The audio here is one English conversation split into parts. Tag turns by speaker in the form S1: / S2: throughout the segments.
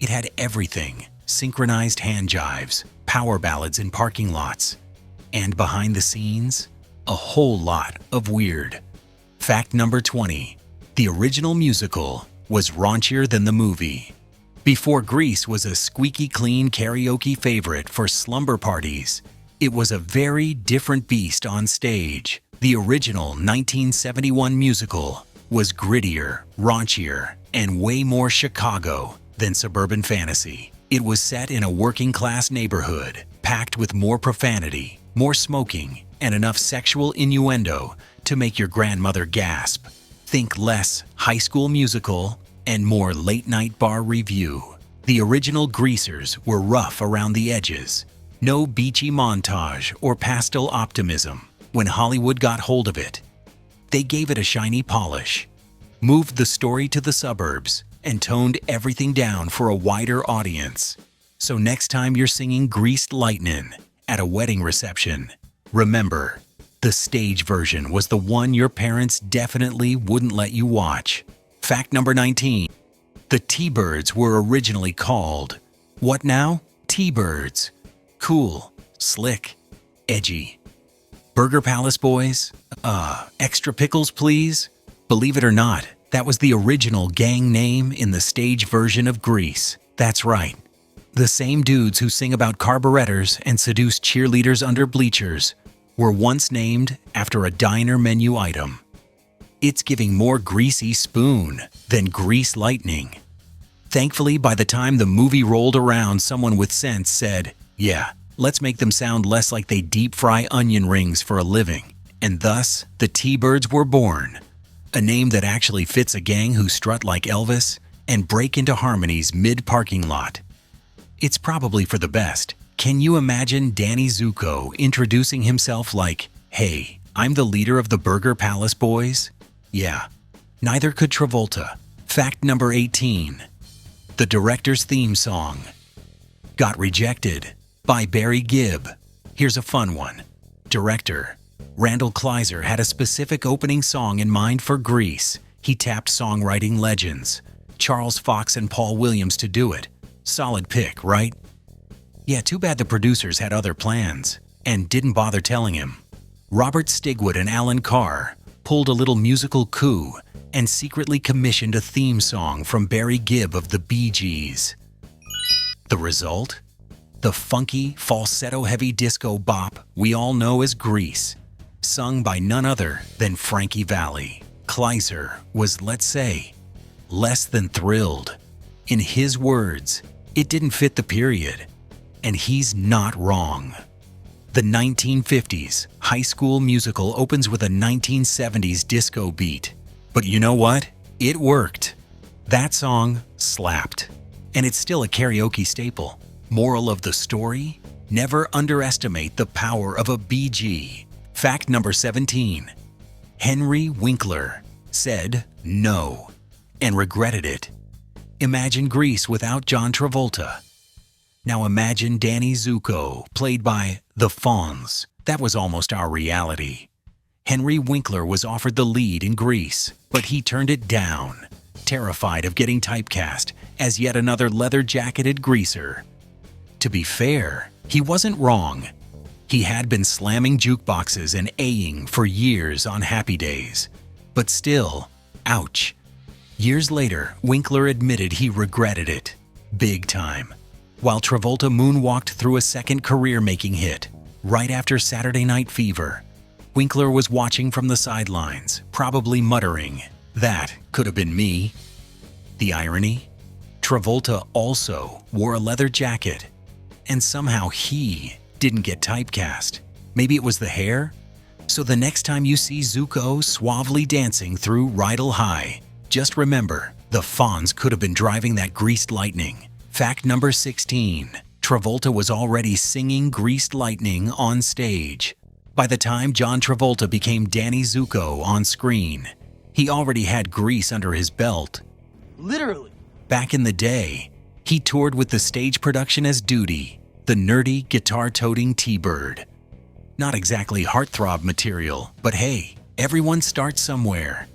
S1: It had everything: synchronized hand jives, power ballads in parking lots, and behind the scenes, a whole lot of weird. Fact number 20. The original musical was raunchier than the movie. Before Grease was a squeaky clean karaoke favorite for slumber parties, it was a very different beast on stage. The original 1971 musical was grittier, raunchier, and way more Chicago than suburban fantasy. It was set in a working-class neighborhood, packed with more profanity, more smoking, and enough sexual innuendo to make your grandmother gasp. Think less High School Musical and more late-night bar review. The original Greasers were rough around the edges. No beachy montage or pastel optimism. When Hollywood got hold of it, they gave it a shiny polish, moved the story to the suburbs, and toned everything down for a wider audience. So next time you're singing Greased Lightnin' at a wedding reception, remember, the stage version was the one your parents definitely wouldn't let you watch. Fact number 19. The T-Birds were originally called, what now? T-Birds. Cool, slick, edgy. Burger Palace boys? Extra pickles, please? Believe it or not, that was the original gang name in the stage version of Grease. That's right. The same dudes who sing about carburetors and seduce cheerleaders under bleachers were once named after a diner menu item. It's giving more greasy spoon than grease lightning. Thankfully, by the time the movie rolled around, someone with sense said, yeah, let's make them sound less like they deep fry onion rings for a living. And thus, the T-Birds were born. A name that actually fits a gang who strut like Elvis and break into harmonies mid-parking lot. It's probably for the best. Can you imagine Danny Zuko introducing himself like, hey, I'm the leader of the Burger Palace boys? Yeah, neither could Travolta. Fact number 18. The director's theme song got rejected by Barry Gibb. Here's a fun one. Director Randall Kleiser had a specific opening song in mind for Grease. He tapped songwriting legends Charles Fox and Paul Williams to do it. Solid pick, right? Yeah, too bad the producers had other plans and didn't bother telling him. Robert Stigwood and Alan Carr pulled a little musical coup and secretly commissioned a theme song from Barry Gibb of the Bee Gees. The result? The funky, falsetto-heavy disco bop we all know as Grease, sung by none other than Frankie Valli. Kleiser was, let's say, less than thrilled. In his words, it didn't fit the period, and he's not wrong. The 1950s High School Musical opens with a 1970s disco beat. But you know what? It worked. That song slapped. And it's still a karaoke staple. Moral of the story? Never underestimate the power of a BG. Fact number 17. Henry Winkler said no and regretted it. Imagine Grease without John Travolta. Now imagine Danny Zuko, played by the Fonz. That was almost our reality. Henry Winkler was offered the lead in Grease, but he turned it down, terrified of getting typecast as yet another leather-jacketed greaser. To be fair, he wasn't wrong. He had been slamming jukeboxes and A-ing for years on Happy Days. But still, ouch. Years later, Winkler admitted he regretted it. Big time. While Travolta moonwalked through a second career-making hit, right after Saturday Night Fever, Winkler was watching from the sidelines, probably muttering, "That could have been me." The irony? Travolta also wore a leather jacket, and somehow he didn't get typecast. Maybe it was the hair? So the next time you see Zuko suavely dancing through Rydell High, just remember, the Fonz could have been driving that greased lightning. Fact number 16. Travolta was already singing Greased Lightning on stage. By the time John Travolta became Danny Zuko on screen, he already had Grease under his belt.
S2: Literally.
S1: Back in the day, he toured with the stage production as Duty, the nerdy, guitar-toting T-Bird. Not exactly heartthrob material, but hey, everyone starts somewhere.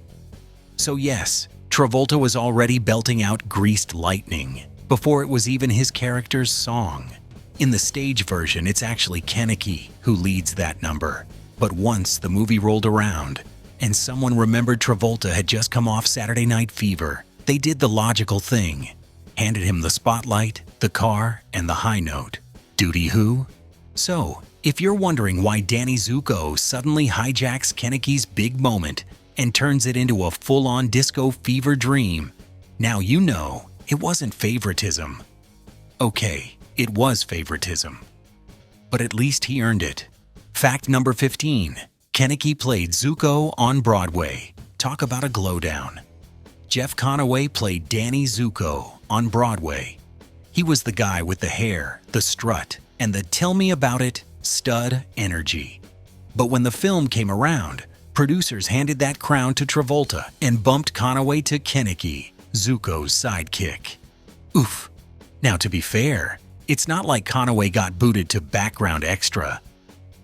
S1: So yes, Travolta was already belting out Greased Lightning. before it was even his character's song. In the stage version, it's actually Kenickie who leads that number. But once the movie rolled around, and someone remembered Travolta had just come off Saturday Night Fever, they did the logical thing. Handed him the spotlight, the car, and the high note. Duty who? So, if you're wondering why Danny Zuko suddenly hijacks Kenickie's big moment and turns it into a full-on disco fever dream, now you know it wasn't favoritism. Okay, it was favoritism. But at least he earned it. Fact number 15. Kenickie played Zuko on Broadway. Talk about a glowdown. Jeff Conaway played Danny Zuko on Broadway. He was the guy with the hair, the strut, and the tell me about it stud energy. But when the film came around, producers handed that crown to Travolta and bumped Conaway to Kenickie, Zuko's sidekick. Oof. Now to be fair, it's not like Conaway got booted to background extra.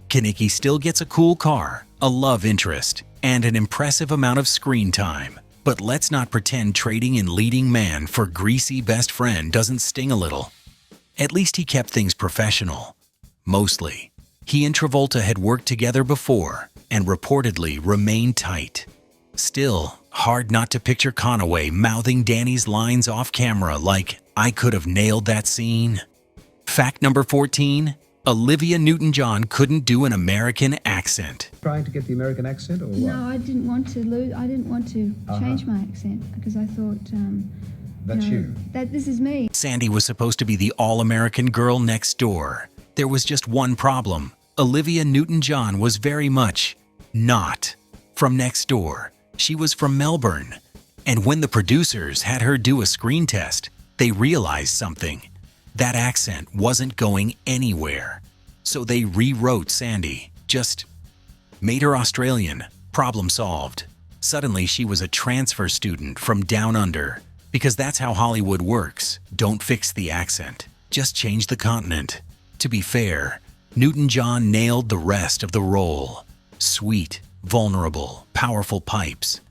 S1: Kenickie still gets a cool car, a love interest, and an impressive amount of screen time. But let's not pretend trading in leading man for greasy best friend doesn't sting a little. At least he kept things professional. Mostly. He and Travolta had worked together before and reportedly remained tight. Still, hard not to picture Conaway mouthing Danny's lines off camera like, "I could have nailed that scene." Fact number 14. Olivia Newton-John couldn't do an American accent.
S2: Trying to get the American accent or what?
S3: No, I didn't want to change my accent because I thought,
S2: That's you.
S3: that this is me.
S1: Sandy was supposed to be the all-American girl next door. There was just one problem. Olivia Newton-John was very much not from next door. She was from Melbourne. And when the producers had her do a screen test, they realized something. That accent wasn't going anywhere. So they rewrote Sandy, just made her Australian. Problem solved. Suddenly she was a transfer student from down under. Because that's how Hollywood works. Don't fix the accent. Just change the continent. To be fair, Newton-John nailed the rest of the role. Sweet, vulnerable, powerful pipes.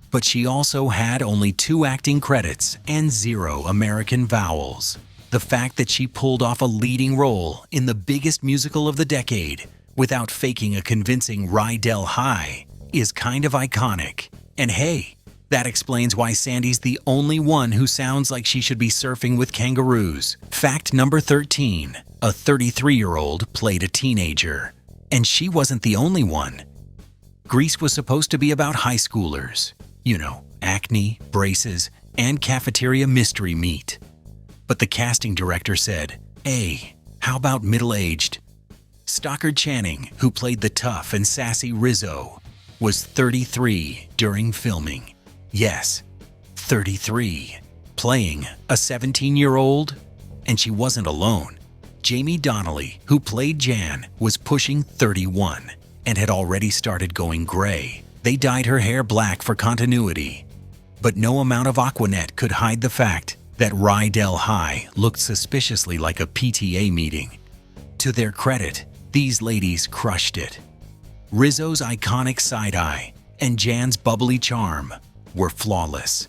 S1: But she also had only 2 acting credits and 0 American vowels. The fact that she pulled off a leading role in the biggest musical of the decade without faking a convincing Rydell high is kind of iconic. And hey, that explains why Sandy's the only one who sounds like she should be surfing with kangaroos. Fact number 13. A 33-year-old played a teenager. And she wasn't the only one. Grease was supposed to be about high schoolers. You know, acne, braces, and cafeteria mystery meat. But the casting director said, "Hey, how about middle-aged?" Stockard Channing, who played the tough and sassy Rizzo, was 33 during filming. Yes, 33. Playing a 17-year-old? And she wasn't alone. Jamie Donnelly, who played Jan, was pushing 31 and had already started going gray. They dyed her hair black for continuity. But no amount of Aquanet could hide the fact that Rydell High looked suspiciously like a PTA meeting. To their credit, these ladies crushed it. Rizzo's iconic side-eye and Jan's bubbly charm were flawless.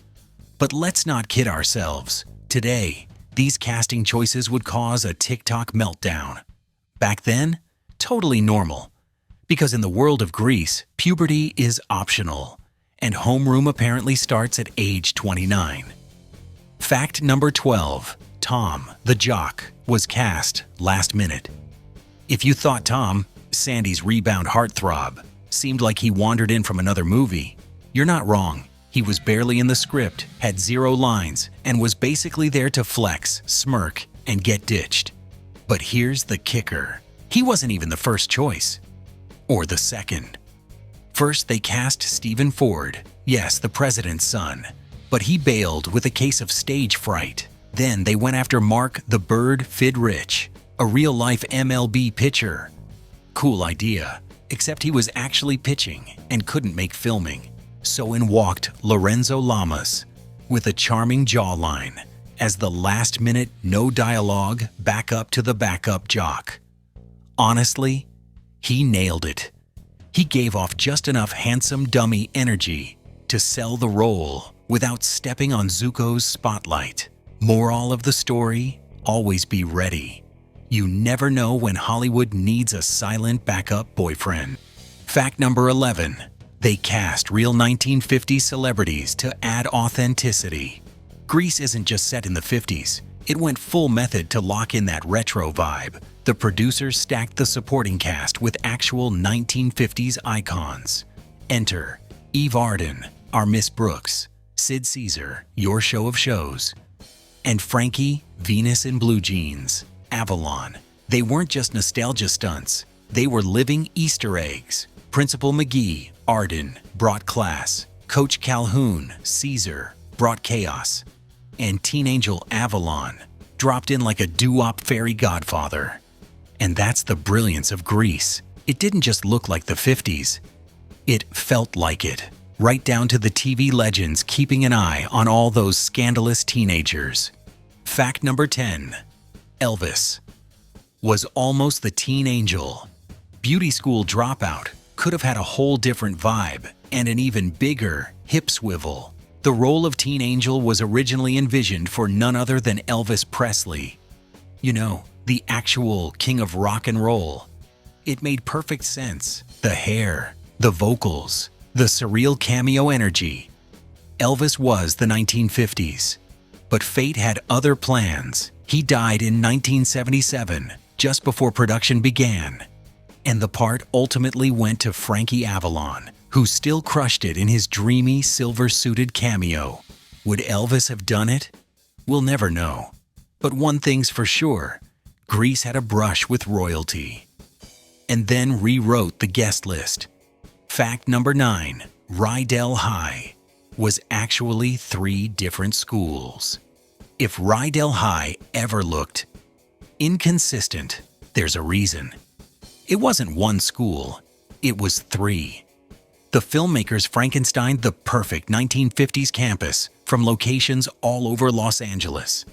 S1: But let's not kid ourselves. Today, these casting choices would cause a TikTok meltdown. Back then, totally normal. Because in the world of Grease, puberty is optional, and homeroom apparently starts at age 29. Fact number 12. Tom, the jock, was cast last minute. If you thought Tom, Sandy's rebound heartthrob, seemed like he wandered in from another movie, you're not wrong. He was barely in the script, had 0 lines, and was basically there to flex, smirk, and get ditched. But here's the kicker. He wasn't even the first choice. Or the second. First, they cast Stephen Ford, yes, the president's son, but he bailed with a case of stage fright. Then they went after Mark the Bird Fidrich, a real-life MLB pitcher. Cool idea, except he was actually pitching and couldn't make filming. So in walked Lorenzo Lamas with a charming jawline as the last-minute, no dialogue backup to the backup jock. Honestly, he nailed it. He gave off just enough handsome dummy energy to sell the role without stepping on Zuko's spotlight. Moral of the story, always be ready. You never know when Hollywood needs a silent backup boyfriend. Fact number 11. They cast real 1950s celebrities to add authenticity. Grease isn't just set in the 50s. It went full method to lock in that retro vibe. The producers stacked the supporting cast with actual 1950s icons. Enter Eve Arden, our Miss Brooks, Sid Caesar, your show of shows, and Frankie, Venus in Blue Jeans, Avalon. They weren't just nostalgia stunts. They were living Easter eggs. Principal McGee, Arden, brought class. Coach Calhoun, Caesar, brought chaos. And Teen Angel Avalon dropped in like a doo-wop fairy godfather. And that's the brilliance of Grease. It didn't just look like the 50s. It felt like it, right down to the TV legends keeping an eye on all those scandalous teenagers. Fact number 10. Elvis was almost the teen angel. Beauty school dropout could have had a whole different vibe and an even bigger hip swivel. The role of teen angel was originally envisioned for none other than Elvis Presley. You know, the actual king of rock and roll. It made perfect sense. The hair, the vocals, the surreal cameo energy. Elvis was the 1950s. But fate had other plans. He died in 1977, just before production began. And the part ultimately went to Frankie Avalon, who still crushed it in his dreamy, silver-suited cameo. Would Elvis have done it? We'll never know. But one thing's for sure, Grease had a brush with royalty. And then rewrote the guest list. Fact number 9. Rydell High was actually 3 different schools. If Rydell High ever looked inconsistent, there's a reason. It wasn't one school, it was 3. The filmmakers Frankensteined the perfect 1950s campus from locations all over Los Angeles.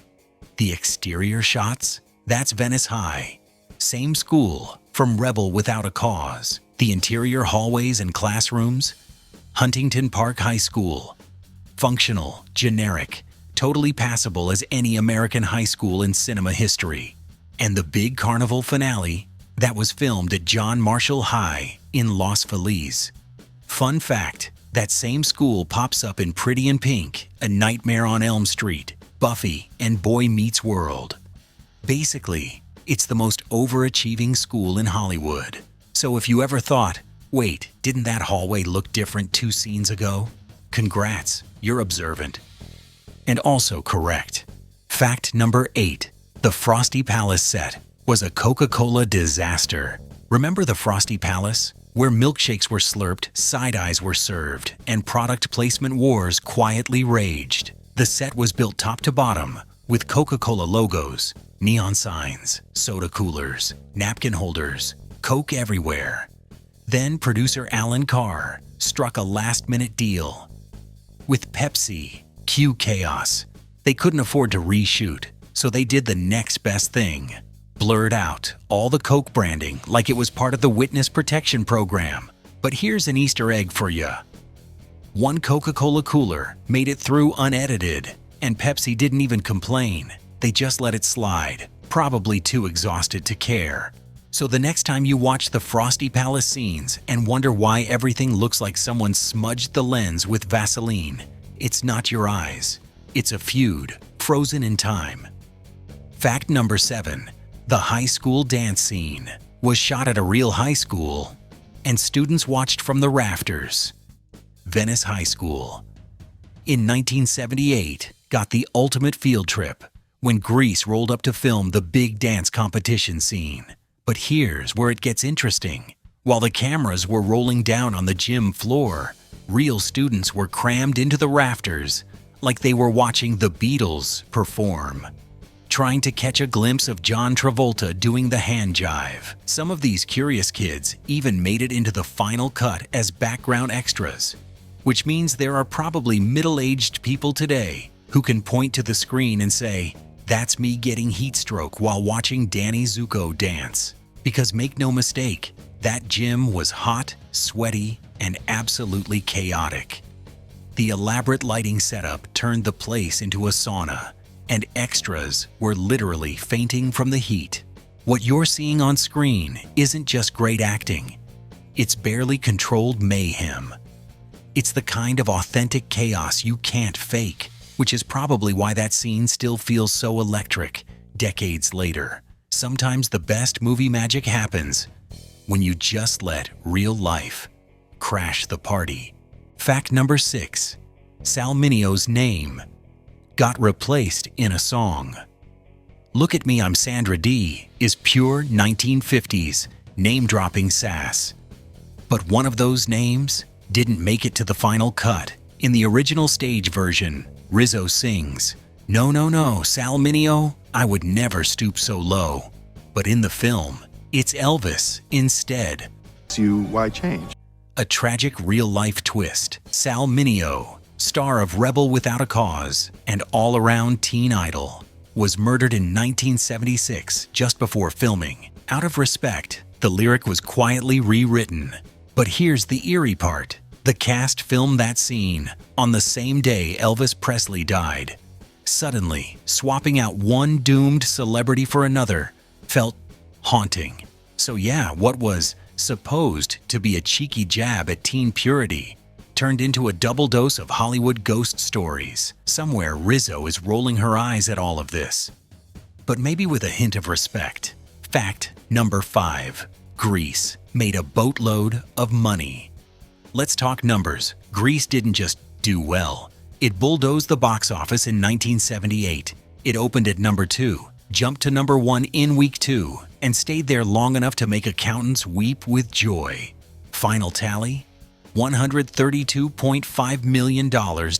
S1: The exterior shots, that's Venice High. Same school, from Rebel Without a Cause. The interior hallways and classrooms, Huntington Park High School. Functional, generic, totally passable as any American high school in cinema history. And the big carnival finale, that was filmed at John Marshall High in Los Feliz. Fun fact, that same school pops up in Pretty in Pink, A Nightmare on Elm Street, Buffy, and Boy Meets World. Basically, it's the most overachieving school in Hollywood. So if you ever thought, wait, didn't that hallway look different 2 scenes ago? Congrats, you're observant. And also correct. Fact number 8. The Frosty Palace set was a Coca-Cola disaster. Remember the Frosty Palace? Where milkshakes were slurped, side-eyes were served, and product placement wars quietly raged. The set was built top to bottom, with Coca-Cola logos, neon signs, soda coolers, napkin holders, Coke everywhere. Then producer Alan Carr struck a last-minute deal with Pepsi. Cue chaos. They couldn't afford to reshoot, so they did the next best thing. Blurred out all the Coke branding like it was part of the witness protection program. But here's an Easter egg for you. One Coca-Cola cooler made it through unedited, and Pepsi didn't even complain. They just let it slide, probably too exhausted to care. So the next time you watch the Frosty Palace scenes and wonder why everything looks like someone smudged the lens with Vaseline, it's not your eyes. It's a feud, frozen in time. Fact number 7. The high school dance scene was shot at a real high school, and students watched from the rafters. Venice High School. In 1978, got the ultimate field trip when Grease rolled up to film the big dance competition scene. But here's where it gets interesting. While the cameras were rolling down on the gym floor, real students were crammed into the rafters like they were watching the Beatles perform, trying to catch a glimpse of John Travolta doing the hand jive. Some of these curious kids even made it into the final cut as background extras, which means there are probably middle-aged people today who can point to the screen and say, "That's me getting heat stroke while watching Danny Zuko dance." Because make no mistake, that gym was hot, sweaty, and absolutely chaotic. The elaborate lighting setup turned the place into a sauna, and extras were literally fainting from the heat. What you're seeing on screen isn't just great acting. It's barely controlled mayhem. It's the kind of authentic chaos you can't fake, which is probably why that scene still feels so electric decades later. Sometimes the best movie magic happens when you just let real life crash the party. Fact number 6. Sal Mineo's name got replaced in a song. Look at Me, I'm Sandra Dee is pure 1950s name-dropping sass. But one of those names didn't make it to the final cut. In the original stage version, Rizzo sings, "No, no, no, Sal Mineo, I would never stoop so low." But in the film, it's Elvis instead.
S4: Why change?
S1: A tragic real-life twist. Sal Mineo, star of Rebel Without a Cause and all-around teen idol, was murdered in 1976 just before filming. Out of respect, the lyric was quietly rewritten. But here's the eerie part. The cast filmed that scene on the same day Elvis Presley died. Suddenly, swapping out one doomed celebrity for another felt haunting. So yeah, what was supposed to be a cheeky jab at teen purity turned into a double dose of Hollywood ghost stories. Somewhere Rizzo is rolling her eyes at all of this, but maybe with a hint of respect. Fact number 5. Grease made a boatload of money. Let's talk numbers. Grease didn't just do well. It bulldozed the box office in 1978. It opened at number 2, jumped to number 1 in week 2, and stayed there long enough to make accountants weep with joy. Final tally? $132.5 million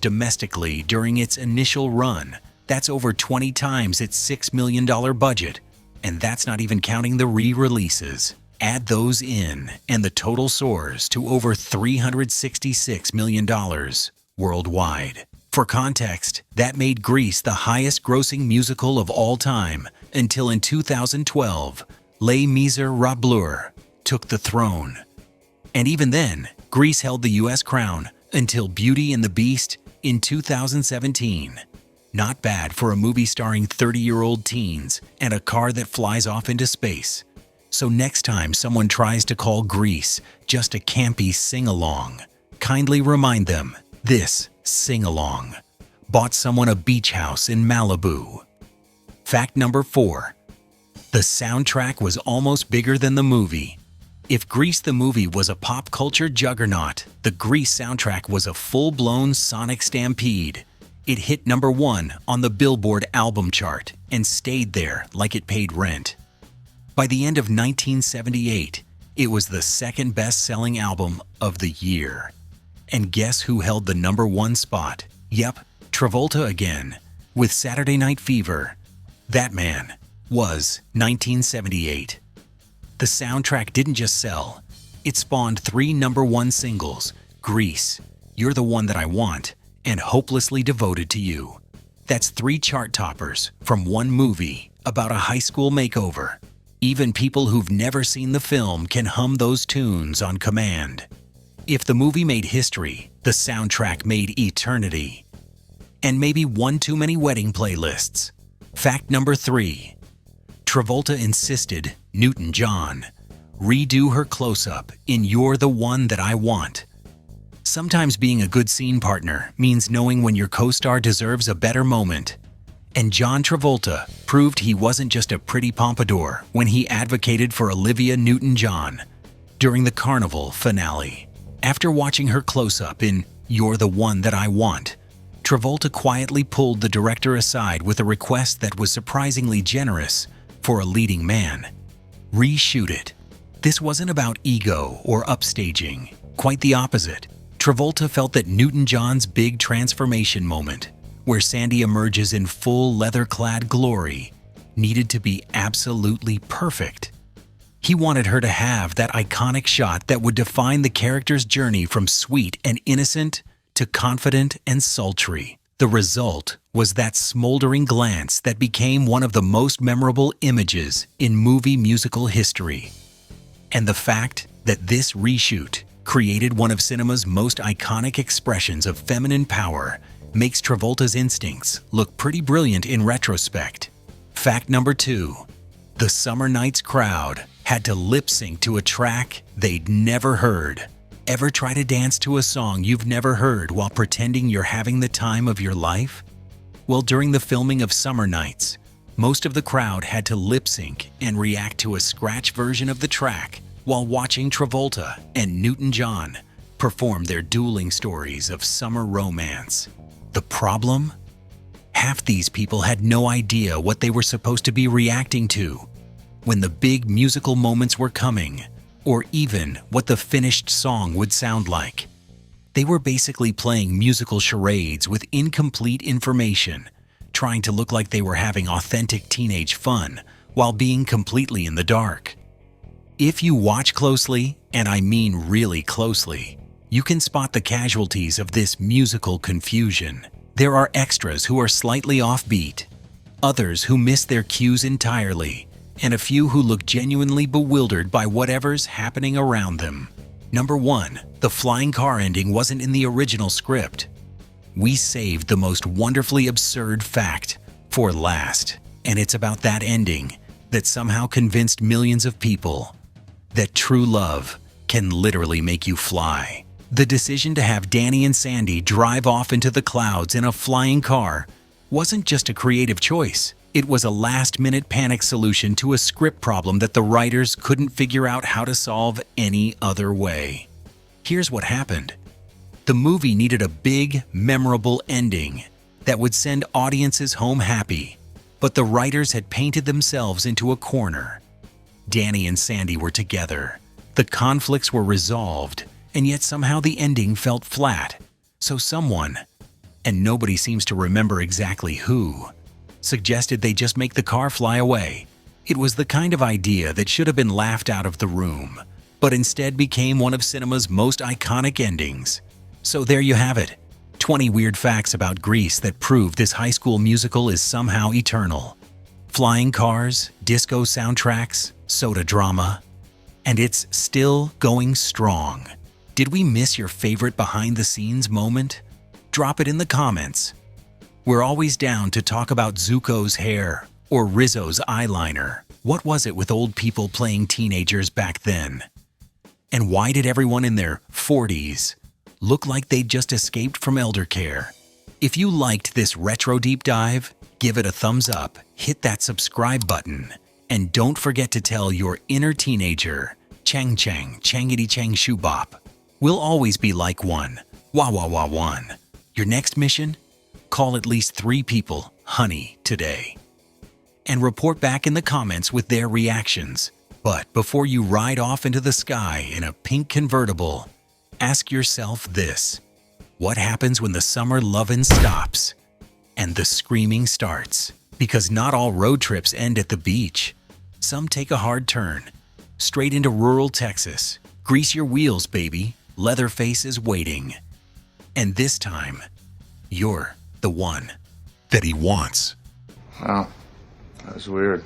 S1: domestically during its initial run. That's over 20 times its $6 million budget. And that's not even counting the re-releases. Add those in, and the total soars to over $366 million worldwide. For context, that made Grease the highest-grossing musical of all time until in 2012, Les Miserables took the throne. And even then, Grease held the U.S. crown until Beauty and the Beast in 2017. Not bad for a movie starring 30-year-old teens and a car that flies off into space. So next time someone tries to call Grease just a campy sing-along, kindly remind them this sing-along bought someone a beach house in Malibu. Fact number 4. The soundtrack was almost bigger than the movie. If Grease the movie was a pop culture juggernaut, the Grease soundtrack was a full-blown sonic stampede. It hit number 1 on the Billboard album chart and stayed there like it paid rent. By the end of 1978, it was the second best-selling album of the year. And guess who held the number 1 spot? Yep, Travolta again, with Saturday Night Fever. That man was 1978. The soundtrack didn't just sell. It spawned 3 number 1 singles, Grease, You're the One That I Want, and Hopelessly Devoted to You. That's 3 chart toppers from one movie about a high school makeover. Even people who've never seen the film can hum those tunes on command. If the movie made history, the soundtrack made eternity. And maybe one too many wedding playlists. Fact number 3. Travolta insisted Newton-John redo her close-up in You're the One That I Want. Sometimes being a good scene partner means knowing when your co-star deserves a better moment. And John Travolta proved he wasn't just a pretty pompadour when he advocated for Olivia Newton-John during the Carnival finale. After watching her close-up in You're the One That I Want, Travolta quietly pulled the director aside with a request that was surprisingly generous for a leading man. Reshoot it. This wasn't about ego or upstaging. Quite the opposite. Travolta felt that Newton-John's big transformation moment, where Sandy emerges in full leather-clad glory, needed to be absolutely perfect. He wanted her to have that iconic shot that would define the character's journey from sweet and innocent to confident and sultry. The result was that smoldering glance that became one of the most memorable images in movie musical history. And the fact that this reshoot created one of cinema's most iconic expressions of feminine power makes Travolta's instincts look pretty brilliant in retrospect. Fact number 2. The Summer Nights crowd had to lip sync to a track they'd never heard. Ever try to dance to a song you've never heard while pretending you're having the time of your life? Well, during the filming of Summer Nights, most of the crowd had to lip sync and react to a scratch version of the track while watching Travolta and Newton-John perform their dueling stories of summer romance. The problem? Half these people had no idea what they were supposed to be reacting to, when the big musical moments were coming, or even what the finished song would sound like. They were basically playing musical charades with incomplete information, trying to look like they were having authentic teenage fun while being completely in the dark. If you watch closely, and I mean really closely, you can spot the casualties of this musical confusion. There are extras who are slightly offbeat, others who miss their cues entirely, and a few who look genuinely bewildered by whatever's happening around them. Number 1. The flying car ending wasn't in the original script. We saved the most wonderfully absurd fact for last, and it's about that ending that somehow convinced millions of people that true love can literally make you fly. The decision to have Danny and Sandy drive off into the clouds in a flying car wasn't just a creative choice. It was a last-minute panic solution to a script problem that the writers couldn't figure out how to solve any other way. Here's what happened. The movie needed a big, memorable ending that would send audiences home happy, but the writers had painted themselves into a corner. Danny and Sandy were together. The conflicts were resolved, and yet somehow the ending felt flat. So someone, and nobody seems to remember exactly who, suggested they just make the car fly away. It was the kind of idea that should have been laughed out of the room, but instead became one of cinema's most iconic endings. So there you have it, 20 weird facts about Grease that prove this high school musical is somehow eternal. Flying cars, disco soundtracks, soda drama, and it's still going strong. Did we miss your favorite behind-the-scenes moment? Drop it in the comments. We're always down to talk about Zuko's hair or Rizzo's eyeliner. What was it with old people playing teenagers back then? And why did everyone in their 40s look like they'd just escaped from elder care? If you liked this retro deep dive, give it a thumbs up, hit that subscribe button, and don't forget to tell your inner teenager, Chang Chang, Changity Chang Shoo Bop. We'll always be like one. Wah wah wah one. Your next mission? Call at least 3 people honey today. And report back in the comments with their reactions. But before you ride off into the sky in a pink convertible, ask yourself this. What happens when the summer lovin' stops and the screaming starts? Because not all road trips end at the beach. Some take a hard turn, straight into rural Texas. Grease your wheels, baby. Leatherface is waiting. And this time, you're the one that he wants.
S4: Wow, that was weird.